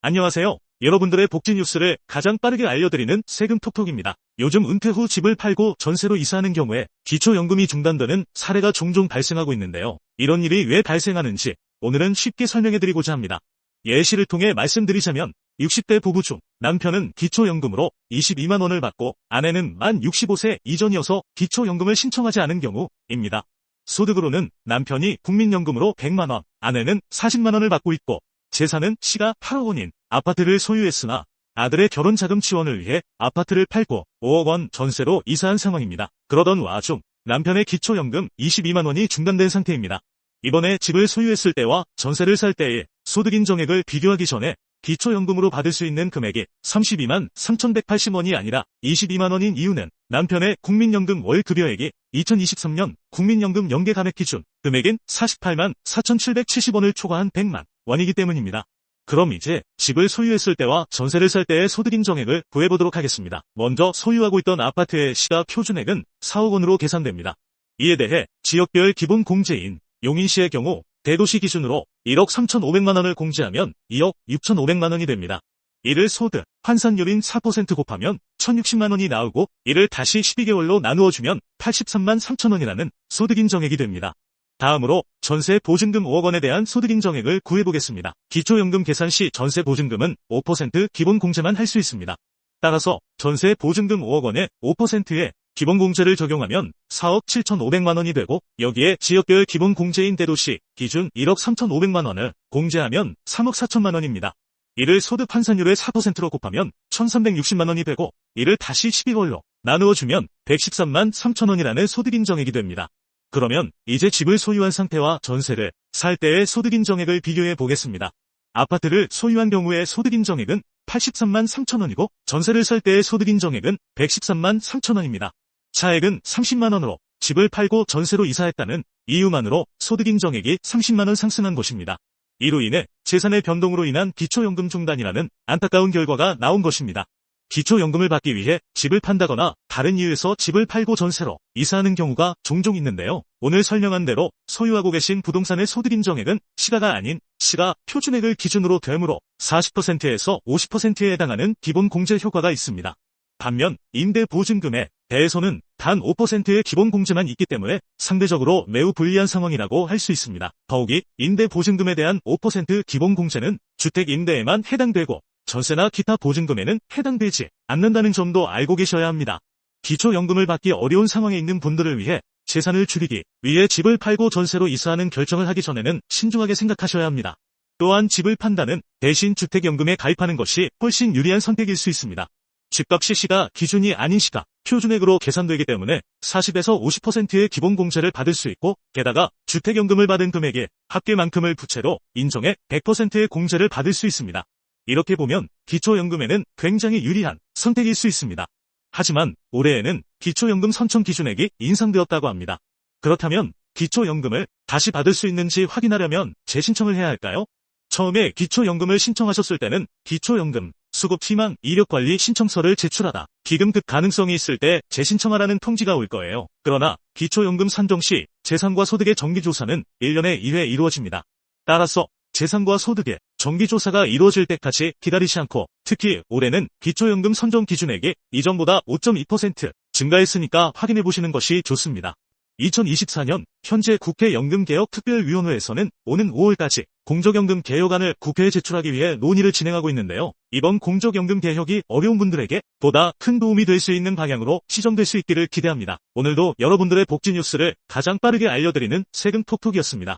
안녕하세요. 여러분들의 복지 뉴스를 가장 빠르게 알려드리는 세금 톡톡입니다. 요즘 은퇴 후 집을 팔고 전세로 이사하는 경우에 기초연금이 중단되는 사례가 종종 발생하고 있는데요. 이런 일이 왜 발생하는지 오늘은 쉽게 설명해드리고자 합니다. 예시를 통해 말씀드리자면 60대 부부 중 남편은 기초연금으로 22만 원을 받고 아내는 만 65세 이전이어서 기초연금을 신청하지 않은 경우입니다. 소득으로는 남편이 국민연금으로 100만 원, 아내는 40만 원을 받고 있고 재산은 시가 8억 원인 아파트를 소유했으나 아들의 결혼 자금 지원을 위해 아파트를 팔고 5억 원 전세로 이사한 상황입니다. 그러던 와중 남편의 기초연금 22만 원이 중단된 상태입니다. 이번에 집을 소유했을 때와 전세를 살 때의 소득 인정액을 비교하기 전에 기초연금으로 받을 수 있는 금액이 32만 3,180원이 아니라 22만 원인 이유는 남편의 국민연금 월급여액이 2023년 국민연금 연계 감액 기준 금액인 48만 4,770원을 초과한 100만 원이기 때문입니다. 그럼 이제 집을 소유했을 때와 전세를 살 때의 소득 인정액을 구해보도록 하겠습니다. 먼저 소유하고 있던 아파트의 시가 표준액은 4억 원으로 계산됩니다. 이에 대해 지역별 기본 공제인 용인시의 경우 대도시 기준으로 1억 3,500만 원을 공제하면 2억 6,500만 원이 됩니다. 이를 소득, 환산율인 4% 곱하면 1,060만 원이 나오고 이를 다시 12개월로 나누어주면 83만 3천 원이라는 소득 인정액이 됩니다. 다음으로 전세 보증금 5억 원에 대한 소득 인정액을 구해보겠습니다. 기초연금 계산 시 전세 보증금은 5% 기본 공제만 할 수 있습니다. 따라서 전세 보증금 5억 원에 5%의 기본 공제를 적용하면 4억 7,500만 원이 되고 여기에 지역별 기본 공제인 대도시 기준 1억 3,500만 원을 공제하면 3억 4천만 원입니다. 이를 소득 환산율의 4%로 곱하면 1,360만 원이 되고 이를 다시 12월로 나누어주면 113만 3천 원이라는 소득 인정액이 됩니다. 그러면 이제 집을 소유한 상태와 전세를 살 때의 소득 인정액을 비교해 보겠습니다. 아파트를 소유한 경우의 소득 인정액은 83만 3천 원이고 전세를 살 때의 소득 인정액은 113만 3천 원입니다. 차액은 30만 원으로 집을 팔고 전세로 이사했다는 이유만으로 소득 인정액이 30만 원 상승한 것입니다. 이로 인해 재산의 변동으로 인한 기초연금 중단이라는 안타까운 결과가 나온 것입니다. 기초연금을 받기 위해 집을 판다거나 다른 이유에서 집을 팔고 전세로 이사하는 경우가 종종 있는데요. 오늘 설명한 대로 소유하고 계신 부동산의 소득 인정액은 시가가 아닌 시가 표준액을 기준으로 되므로 40%에서 50%에 해당하는 기본 공제 효과가 있습니다. 반면 임대 보증금에 대해서는 단 5%의 기본 공제만 있기 때문에 상대적으로 매우 불리한 상황이라고 할 수 있습니다. 더욱이 임대 보증금에 대한 5% 기본 공제는 주택 임대에만 해당되고 전세나 기타 보증금에는 해당되지 않는다는 점도 알고 계셔야 합니다. 기초연금을 받기 어려운 상황에 있는 분들을 위해 재산을 줄이기 위해 집을 팔고 전세로 이사하는 결정을 하기 전에는 신중하게 생각하셔야 합니다. 또한 집을 판다는 대신 주택연금에 가입하는 것이 훨씬 유리한 선택일 수 있습니다. 집값이 시가 기준이 아닌 시가 표준액으로 계산되기 때문에 40에서 50%의 기본 공제를 받을 수 있고 게다가 주택연금을 받은 금액의 합계만큼을 부채로 인정해 100%의 공제를 받을 수 있습니다. 이렇게 보면 기초연금에는 굉장히 유리한 선택일 수 있습니다. 하지만 올해에는 기초연금 선청 기준액이 인상되었다고 합니다. 그렇다면 기초연금을 다시 받을 수 있는지 확인하려면 재신청을 해야 할까요? 처음에 기초연금을 신청하셨을 때는 기초연금 수급 희망 이력관리 신청서를 제출하다 기금급 가능성이 있을 때 재신청하라는 통지가 올 거예요. 그러나 기초연금 산정 시 재산과 소득의 정기조사는 1년에 1회 이루어집니다. 따라서 재산과 소득의 정기조사가 이루어질 때까지 기다리지 않고 특히 올해는 기초연금 선정 기준액이 이전보다 5.2% 증가했으니까 확인해 보시는 것이 좋습니다. 2024년 현재 국회 연금개혁특별위원회에서는 오는 5월까지 공적연금 개혁안을 국회에 제출하기 위해 논의를 진행하고 있는데요. 이번 공적연금 개혁이 어려운 분들에게 보다 큰 도움이 될 수 있는 방향으로 시정될 수 있기를 기대합니다. 오늘도 여러분들의 복지 뉴스를 가장 빠르게 알려드리는 세금 톡톡이었습니다.